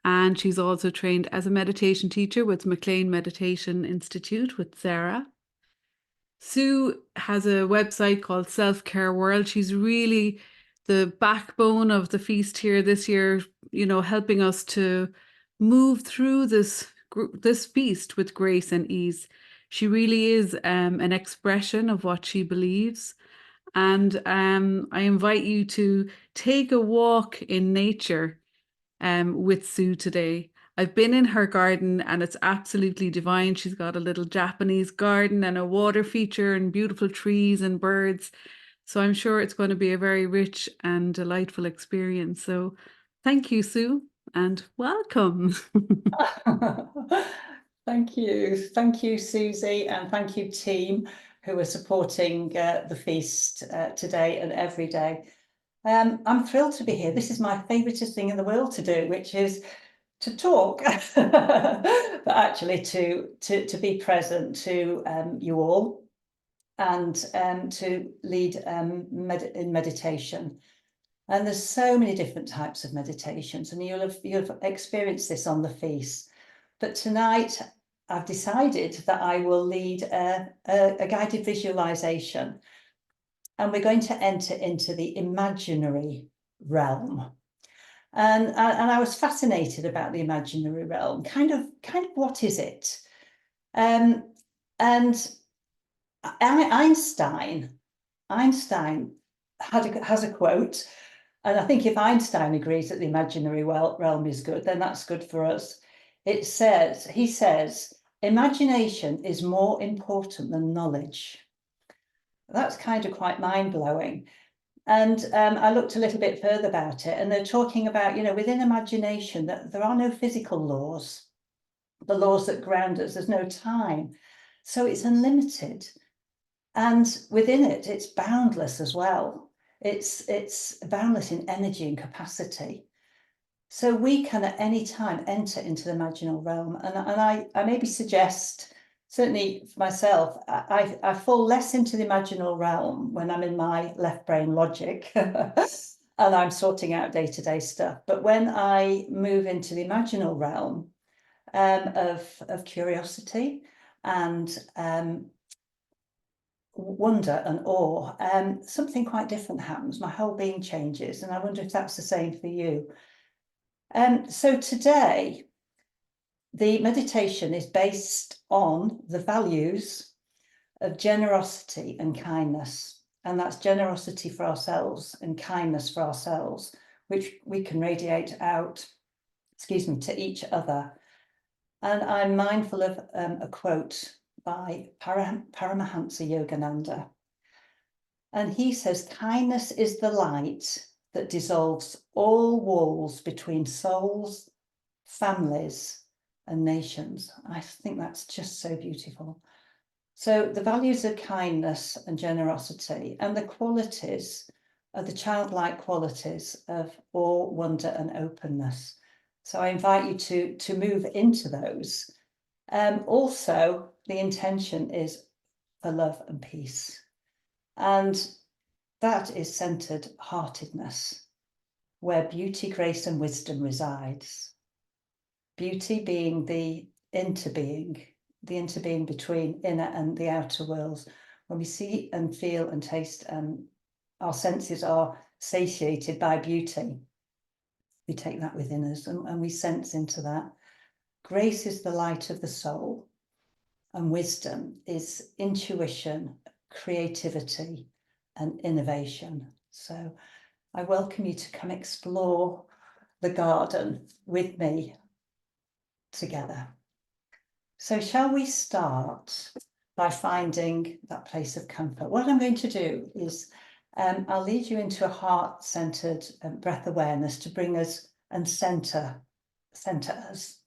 And she's also trained as a meditation teacher with McLean Meditation Institute with Sarah. Sue has a website called Self Care World. She's really the backbone of the feast here this year, helping us to move through this feast with grace and ease. She really is an expression of what she believes. And I invite you to take a walk in nature with Sue today. I've been in her garden and it's absolutely divine. She's got a little Japanese garden and a water feature and beautiful trees and birds. So I'm sure it's going to be a very rich and delightful experience. So thank you, Sue, and welcome. Thank you, Susie, and thank you, team, who are supporting the feast today and every day. I'm thrilled to be here. This is my favouriteest thing in the world to do, which is to talk, but actually to be present to you all and to lead in meditation. And there's so many different types of meditations, and you'll have experienced this on the feast. But tonight, I've decided that I will lead a guided visualization, and we're going to enter into the imaginary realm. And I was fascinated about the imaginary realm. Kind of what is it? And Einstein has a quote, and I think if Einstein agrees that the imaginary realm is good, then that's good for us. He says, imagination is more important than knowledge. That's kind of quite mind-blowing. And I looked a little bit further about it, and they're talking about, within imagination, that there are no physical laws, the laws that ground us, there's no time. So it's unlimited. And within it, it's boundless as well. It's boundless in energy and capacity. So we can at any time enter into the imaginal realm. And I maybe suggest, certainly for myself, I fall less into the imaginal realm when I'm in my left brain logic and I'm sorting out day-to-day stuff. But when I move into the imaginal realm of curiosity and wonder and awe, something quite different happens. My whole being changes, and I wonder if that's the same for you. So today, the meditation is based on the values of generosity and kindness, and that's generosity for ourselves and kindness for ourselves, which we can radiate out, to each other. And I'm mindful of a quote by Paramahansa Yogananda. And he says, kindness is the light that dissolves all walls between souls, families, and nations. I think that's just so beautiful. So the values of kindness and generosity and the qualities are the childlike qualities of awe, wonder, and openness. So I invite you to move into those. Also, the intention is for love and peace. And that is centered heartedness, where beauty, grace, and wisdom resides. Beauty being the interbeing between inner and the outer worlds. When we see and feel and taste, our senses are satiated by beauty. We take that within us and we sense into that. Grace is the light of the soul, and wisdom is intuition, creativity, and innovation. So I welcome you to come explore the garden with me together. So shall we start by finding that place of comfort? What I'm going to do is I'll lead you into a heart-centered breath awareness to bring us and center us.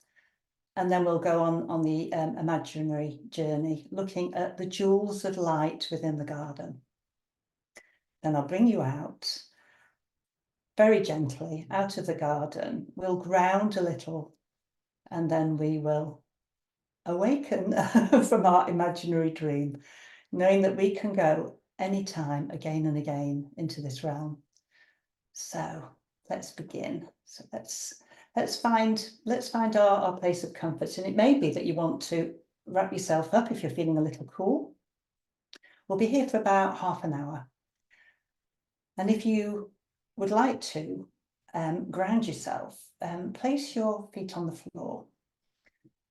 And then we'll go on the imaginary journey, looking at the jewels of light within the garden. Then I'll bring you out very gently out of the garden. We'll ground a little, and then we will awaken from our imaginary dream, knowing that we can go anytime, again and again, into this realm. So let's begin. So let's let's find our place of comfort. And it may be that you want to wrap yourself up if you're feeling a little cool. We'll be here for about half an hour. And if you would like to ground yourself, place your feet on the floor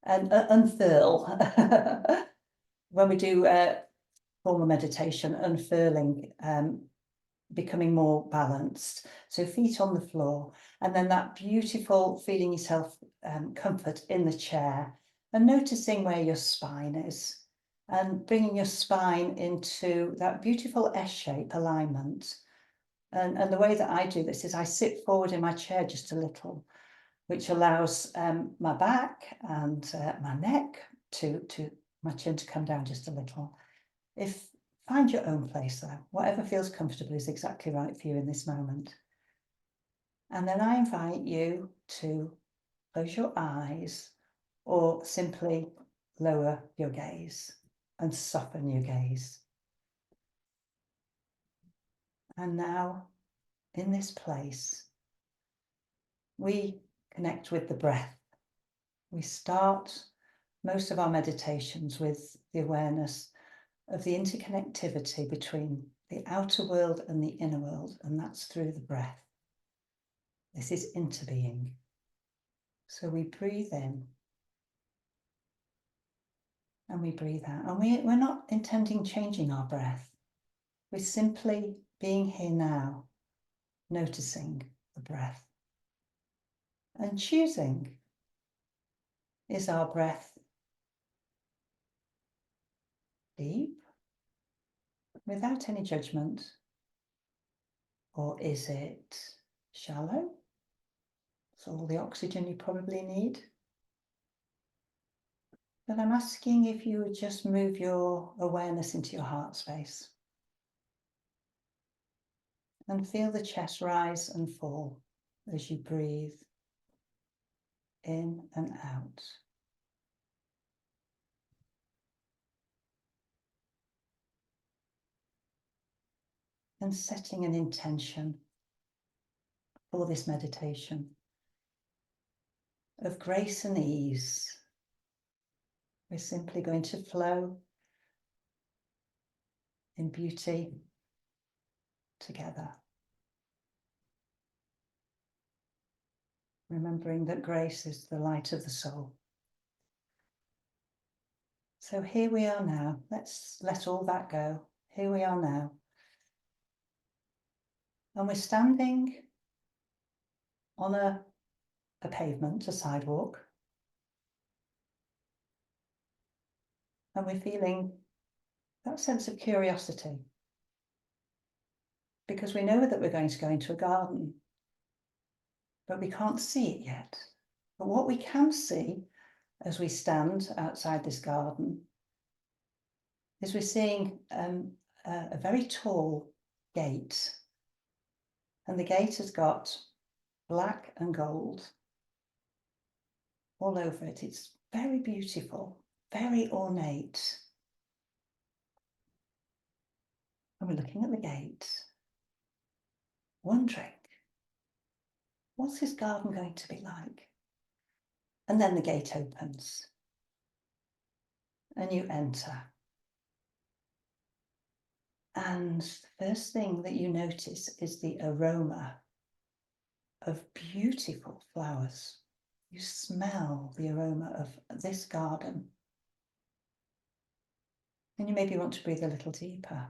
and unfurl. When we do formal meditation, unfurling, becoming more balanced. So feet on the floor, and then that beautiful feeling yourself comfort in the chair, and noticing where your spine is, and bringing your spine into that beautiful S-shape alignment. And the way that I do this is I sit forward in my chair just a little, which allows my back and my neck to my chin to come down just a little. Find your own place though. Whatever feels comfortable is exactly right for you in this moment. And then I invite you to close your eyes or simply lower your gaze and soften your gaze. And now, in this place, we connect with the breath. We start most of our meditations with the awareness of the interconnectivity between the outer world and the inner world, and that's through the breath. This is interbeing. So we breathe in and we breathe out. And we're not intending changing our breath. We're simply being here now, noticing the breath. And choosing, is our breath deep, without any judgment? Or is it shallow? It's all the oxygen you probably need. But I'm asking if you would just move your awareness into your heart space and feel the chest rise and fall as you breathe in and out. And setting an intention for this meditation of grace and ease. We're simply going to flow in beauty together. Remembering that grace is the light of the soul. So here we are now. Let's let all that go. Here we are now. And we're standing on a pavement, a sidewalk. And we're feeling that sense of curiosity. Because we know that we're going to go into a garden, but we can't see it yet. But what we can see as we stand outside this garden is we're seeing a very tall gate. And the gate has got black and gold all over it. It's very beautiful, very ornate. And we're looking at the gate, wondering, what's this garden going to be like? And then the gate opens and you enter. And the first thing that you notice is the aroma of beautiful flowers. You smell the aroma of this garden. And you maybe want to breathe a little deeper.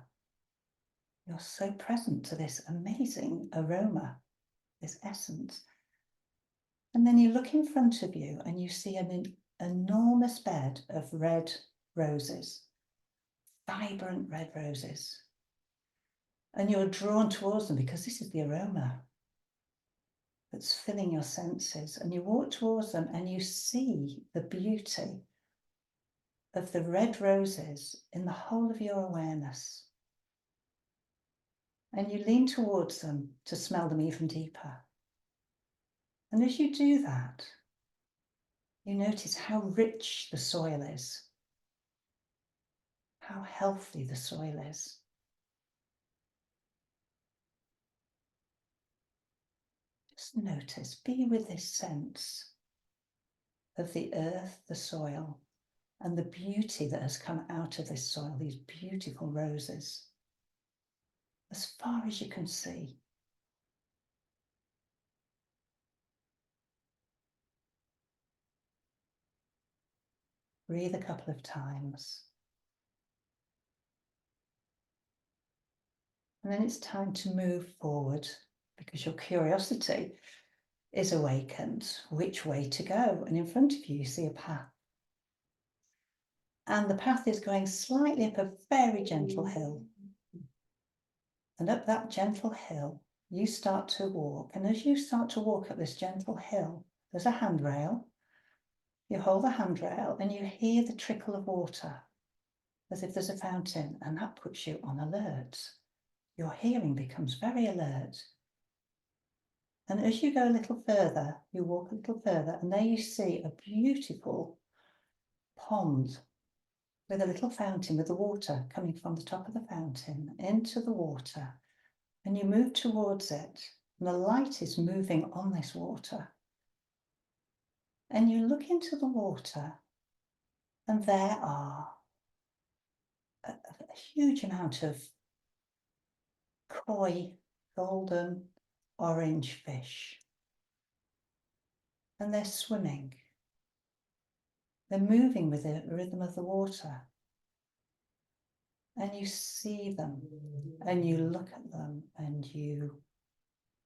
You're so present to this amazing aroma, this essence. And then you look in front of you and you see an enormous bed of red roses, vibrant red roses. And you're drawn towards them because this is the aroma that's filling your senses. And you walk towards them and you see the beauty of the red roses in the whole of your awareness. And you lean towards them to smell them even deeper. And as you do that, you notice how rich the soil is, how healthy the soil is. Just notice, be with this sense of the earth, the soil, and the beauty that has come out of this soil, these beautiful roses, as far as you can see. Breathe a couple of times. And then it's time to move forward because your curiosity is awakened. Which way to go? And in front of you, you see a path. And the path is going slightly up a very gentle hill. And up that gentle hill, you start to walk. And as you start to walk up this gentle hill, there's a handrail. You hold the handrail and you hear the trickle of water as if there's a fountain, and that puts you on alert. Your hearing becomes very alert. And as you go a little further, you walk a little further, and there you see a beautiful pond with a little fountain with the water coming from the top of the fountain into the water. And you move towards it, and the light is moving on this water. And you look into the water, and there are a huge amount of koi, golden, orange fish. And they're swimming. They're moving with the rhythm of the water. And you see them, and you look at them, and you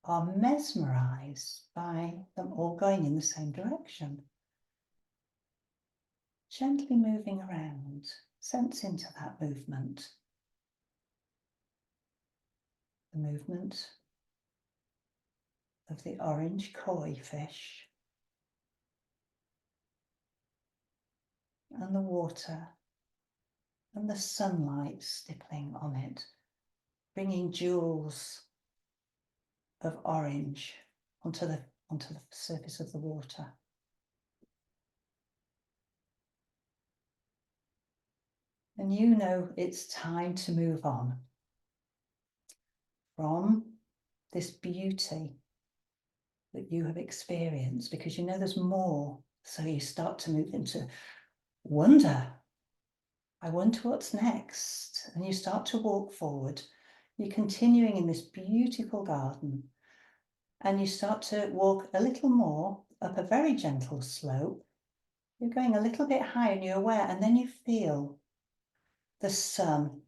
are mesmerized by them all going in the same direction. Gently moving around, sense into that movement. The movement of the orange koi fish and the water and the sunlight stippling on it, bringing jewels of orange onto the surface of the water. And you know it's time to move on from this beauty that you have experienced, because you know there's more. So you start to move into wonder. I wonder what's next. And you start to walk forward. You're continuing in this beautiful garden. And you start to walk a little more up a very gentle slope. You're going a little bit higher and you're aware, and then you feel the sun.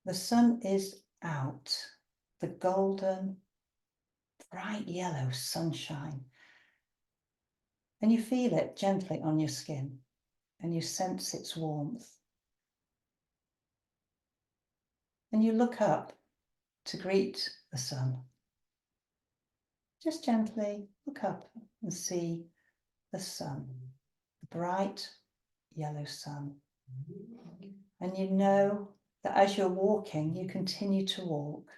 The sun is out, the golden, bright yellow sunshine. And you feel it gently on your skin, and you sense its warmth. And you look up to greet the sun. Just gently look up and see the sun, the bright yellow sun. And you know that as you're walking, you continue to walk.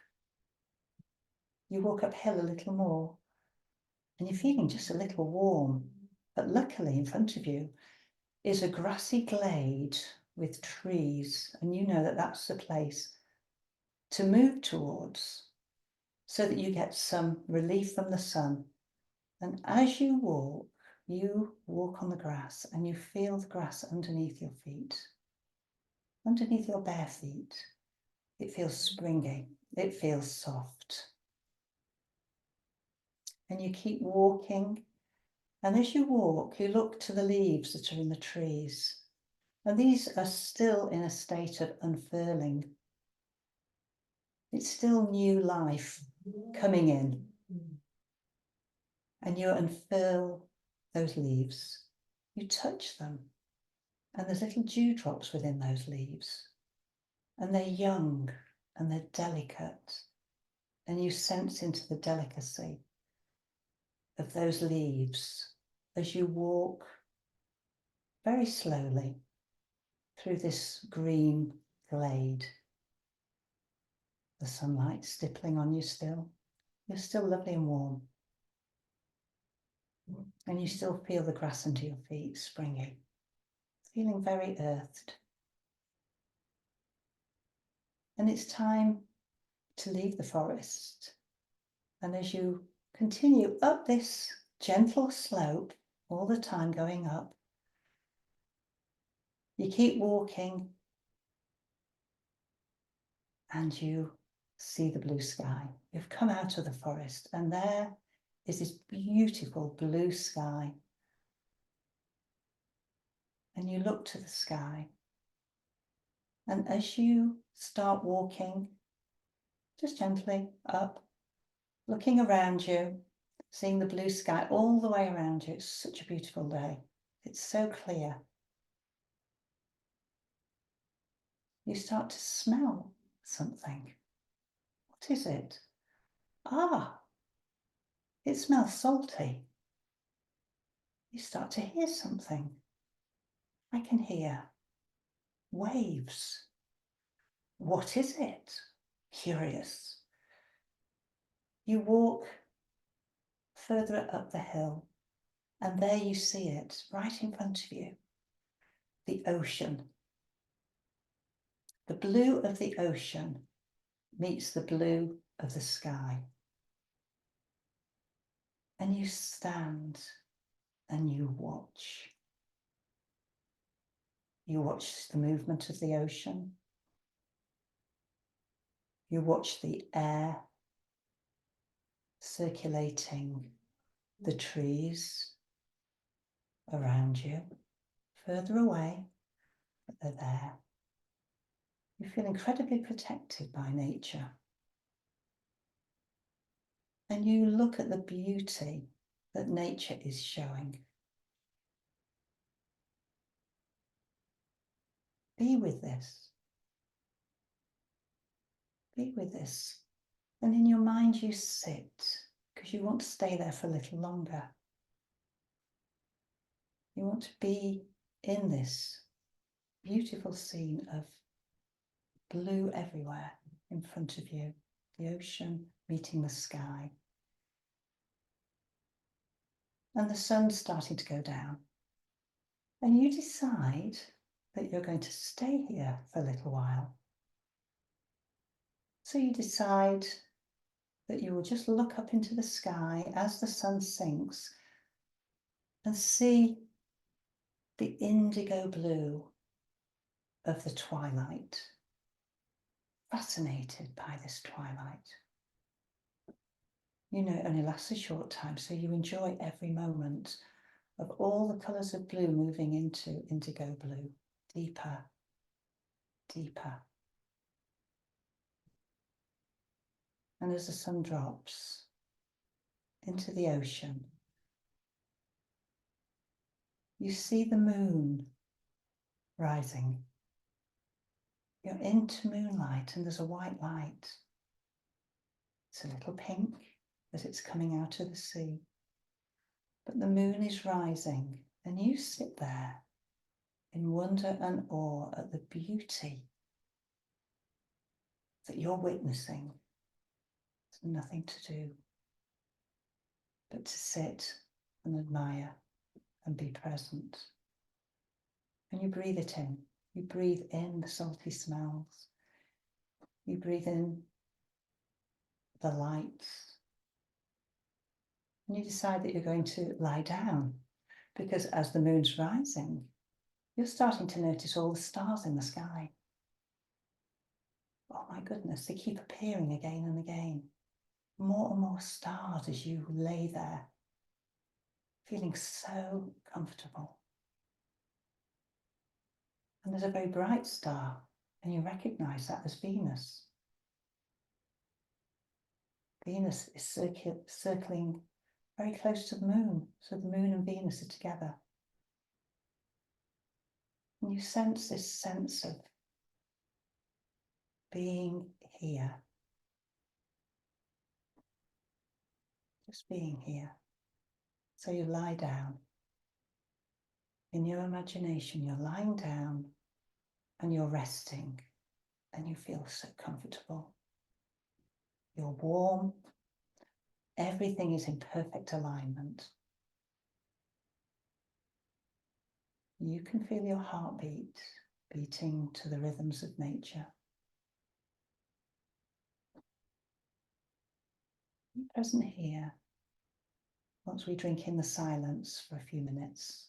You walk uphill a little more, and you're feeling just a little warm. But luckily in front of you is a grassy glade with trees, and you know that that's the place to move towards so that you get some relief from the sun. And as you walk on the grass, and you feel the grass underneath your feet, underneath your bare feet. It feels springy, it feels soft. And you keep walking, and as you walk, you look to the leaves that are in the trees, and these are still in a state of unfurling. It's still new life coming in. And you unfurl those leaves, you touch them, and there's little dewdrops within those leaves, and they're young and they're delicate, and you sense into the delicacy of those leaves as you walk very slowly through this green glade. The sunlight stippling on you still. You're still lovely and warm. And you still feel the grass under your feet springy, feeling very earthed. And it's time to leave the forest. And as you Continue up this gentle slope, all the time going up. You keep walking and you see the blue sky. You've come out of the forest and there is this beautiful blue sky. And you look to the sky. And as you start walking, just gently up, looking around you, seeing the blue sky all the way around you. It's such a beautiful day. It's so clear. You start to smell something. What is it? Ah, it smells salty. You start to hear something. I can hear waves. What is it? Curious. You walk further up the hill, and there you see it, right in front of you. The ocean. The blue of the ocean meets the blue of the sky. And you stand and you watch. You watch the movement of the ocean. You watch the air circulating the trees around you, further away, but they're there. You feel incredibly protected by nature. And you look at the beauty that nature is showing. Be with this. Be with this. And in your mind you sit, because you want to stay there for a little longer. You want to be in this beautiful scene of blue everywhere in front of you, the ocean meeting the sky. And the sun's starting to go down. And you decide that you're going to stay here for a little while. So you decide that you will just look up into the sky as the sun sinks and see the indigo blue of the twilight. Fascinated by this twilight. You know, it only lasts a short time, so you enjoy every moment of all the colours of blue moving into indigo blue, deeper, deeper. And as the sun drops into the ocean, you see the moon rising. You're into moonlight and there's a white light. It's a little pink as it's coming out of the sea. But the moon is rising and you sit there in wonder and awe at the beauty that you're witnessing. There's nothing to do but to sit and admire and be present. And you breathe it in. You breathe in the salty smells. You breathe in the lights. And you decide that you're going to lie down, because as the moon's rising, you're starting to notice all the stars in the sky. Oh my goodness, they keep appearing again and again. More and more stars as you lay there, feeling so comfortable. And there's a very bright star, and you recognize that as Venus. Venus is circling very close to the moon, so the moon and Venus are together. And you sense this sense of being here. Just being here. So you lie down. In your imagination, you're lying down and you're resting, and you feel so comfortable. You're warm. Everything is in perfect alignment. You can feel your heartbeat beating to the rhythms of nature. Be present here once we drink in the silence for a few minutes.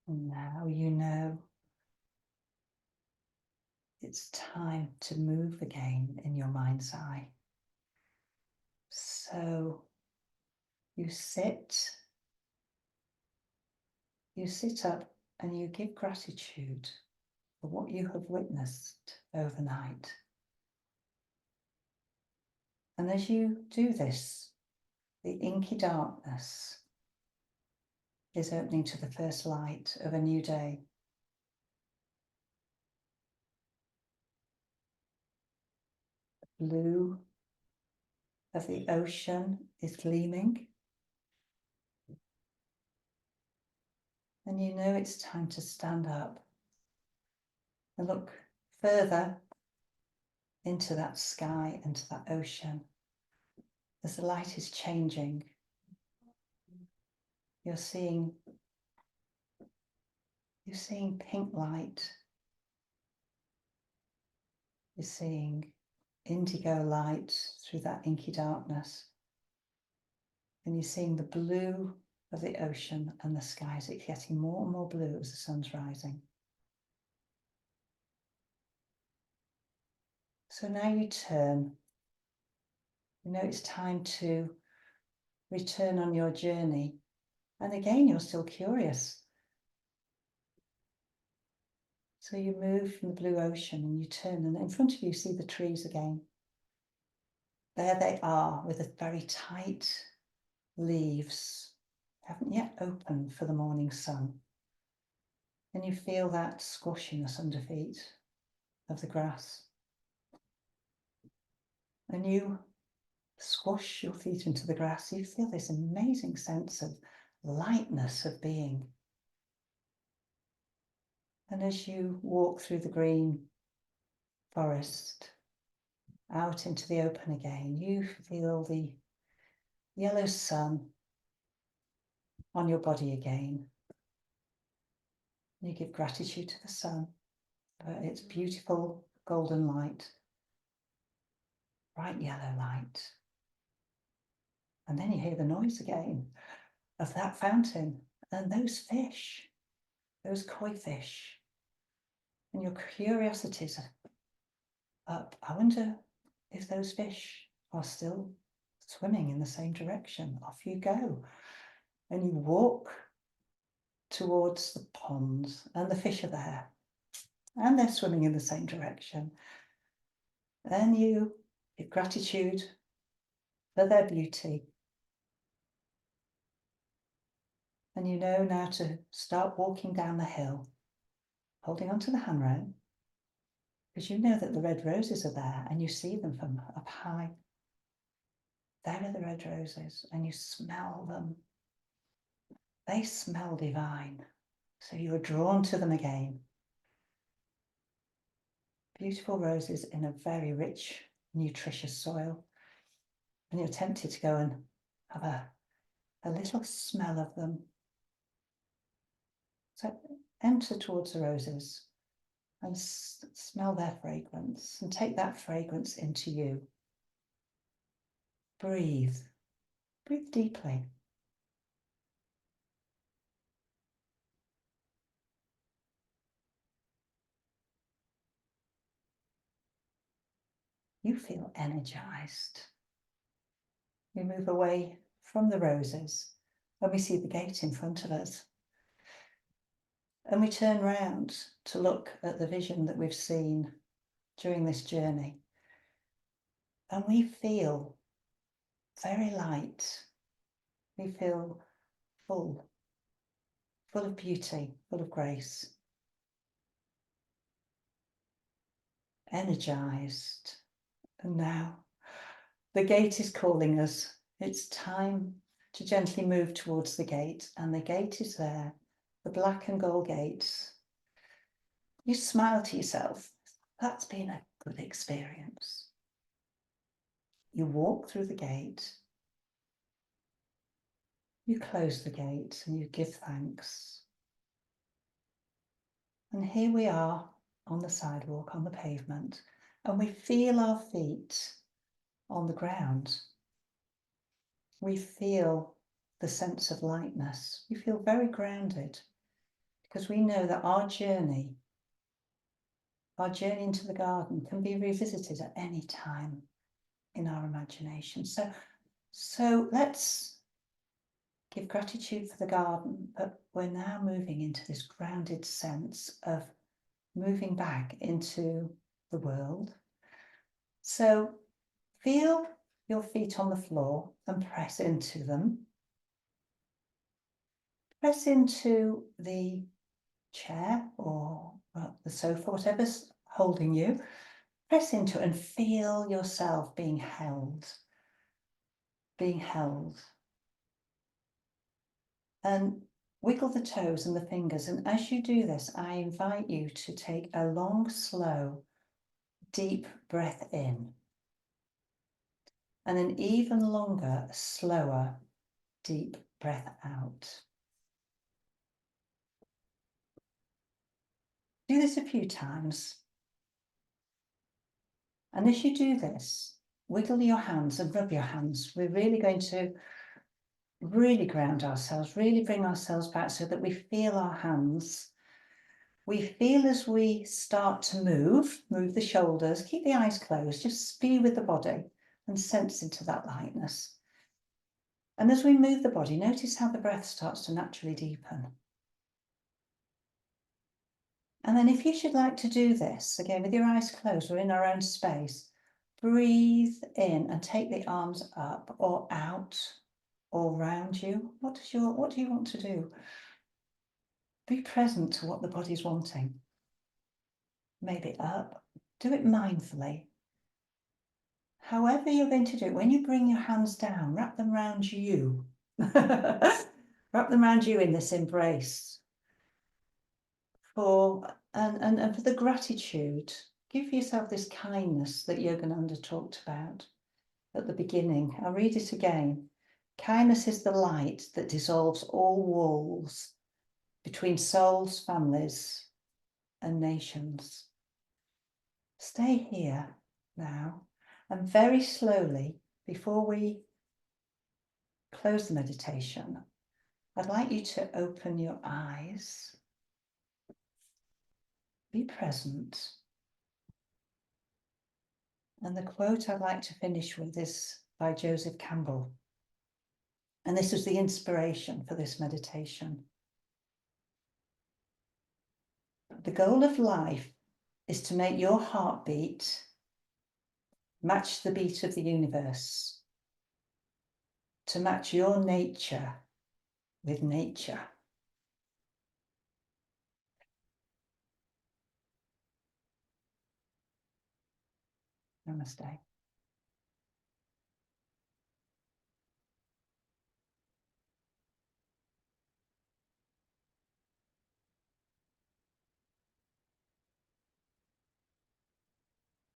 And now you know it's time to move again in your mind's eye. So you sit up and you give gratitude for what you have witnessed overnight. And as you do this, the inky darkness is opening to the first light of a new day. The blue of the ocean is gleaming. And you know it's time to stand up and look further into that sky, into that ocean. As the light is changing, you're seeing pink light. You're seeing indigo light through that inky darkness. And you're seeing the blue of the ocean and the skies. It's getting more and more blue as the sun's rising. So now you turn. You know it's time to return on your journey. And again, you're still curious. So you move from the blue ocean and you turn, and in front of you see the trees again. There they are with the very tight leaves. Haven't yet opened for the morning sun. And you feel that squashiness under feet of the grass. And you squash your feet into the grass. You feel this amazing sense of lightness of being. And as you walk through the green forest, out into the open again, you feel the yellow sun on your body again. You give gratitude to the sun for its beautiful golden light, bright yellow light. And then you hear the noise again of that fountain and those fish, those koi fish. And your curiosity's up. I wonder if those fish are still swimming in the same direction. Off you go. And you walk towards the ponds and the fish are there. And they're swimming in the same direction. Then you give gratitude for their beauty. And you know now to start walking down the hill, holding onto the handrail, because you know that the red roses are there and you see them from up high. There are the red roses and you smell them. They smell divine. So you are drawn to them again. Beautiful roses in a very rich, nutritious soil. And you're tempted to go and have a little smell of them. So enter towards the roses and smell their fragrance and take that fragrance into you. Breathe. Breathe deeply. You feel energized. We move away from the roses and we see the gate in front of us. And we turn round to look at the vision that we've seen during this journey. And we feel very light. We feel full of beauty, full of grace, energized. And now the gate is calling us. It's time to gently move towards the gate, and the gate is there, the black and gold gates. You smile to yourself. That's been a good experience. You walk through the gate. You close the gate and you give thanks. And here we are on the sidewalk, on the pavement, and we feel our feet on the ground. We feel the sense of lightness. We feel very grounded because we know that our journey into the garden can be revisited at any time in our imagination. So let's give gratitude for the garden, but we're now moving into this grounded sense of moving back into the world. So feel your feet on the floor and press into them. Press into the chair or the sofa, whatever's holding you. Press into it and feel yourself being held. Being held. And wiggle the toes and the fingers. And as you do this, I invite you to take a long, slow, deep breath in. And an even longer, slower, deep breath out. Do this a few times. And as you do this, wiggle your hands and rub your hands. We're really going to really ground ourselves, really bring ourselves back so that we feel our hands. We feel as we start to move the shoulders, keep the eyes closed, just be with the body and sense into that lightness. And as we move the body, notice how the breath starts to naturally deepen. And then if you should like to do this, again, with your eyes closed, we're in our own space, breathe in and take the arms up or out or round you. What do you want to do? Be present to what the body's wanting. Maybe up, do it mindfully. However you're going to do it, when you bring your hands down, wrap them around you. Wrap them around you in this embrace. And for the gratitude, give yourself this kindness that Yogananda talked about at the beginning. I'll read it again. Kindness is the light that dissolves all walls between souls, families, and nations. Stay here now, and very slowly, before we close the meditation, I'd like you to open your eyes. Be present. And the quote I'd like to finish with is by Joseph Campbell. And this was the inspiration for this meditation. The goal of life is to make your heartbeat match the beat of the universe, to match your nature with nature. Namaste.